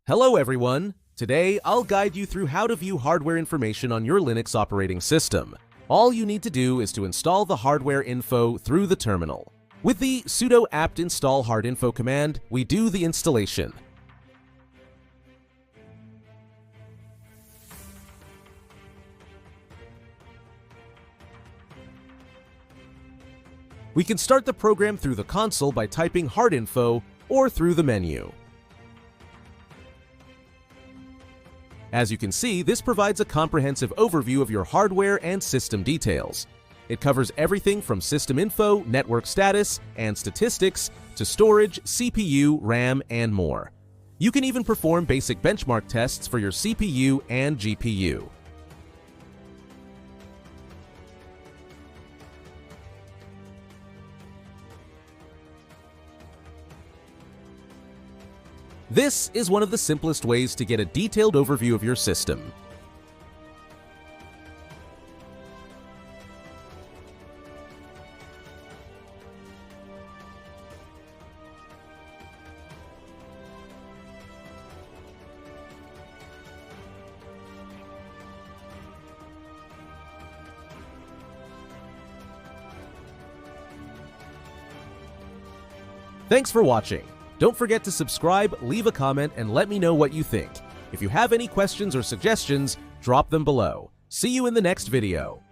Hello everyone! Today, I'll guide you through how to view hardware information on your Linux operating system. All you need to do is to install the hardware info through the terminal. With the sudo apt install hardinfo command, we do the installation. We can start the program through the console by typing hardinfo or through the menu. As you can see, this provides a comprehensive overview of your hardware and system details. It covers everything from system info, network status, and statistics to storage, CPU, RAM, and more. You can even perform basic benchmark tests for your CPU and GPU. This is one of the simplest ways to get a detailed overview of your system. Thanks for watching. Don't forget to subscribe, leave a comment, and let me know what you think. If you have any questions or suggestions, drop them below. See you in the next video.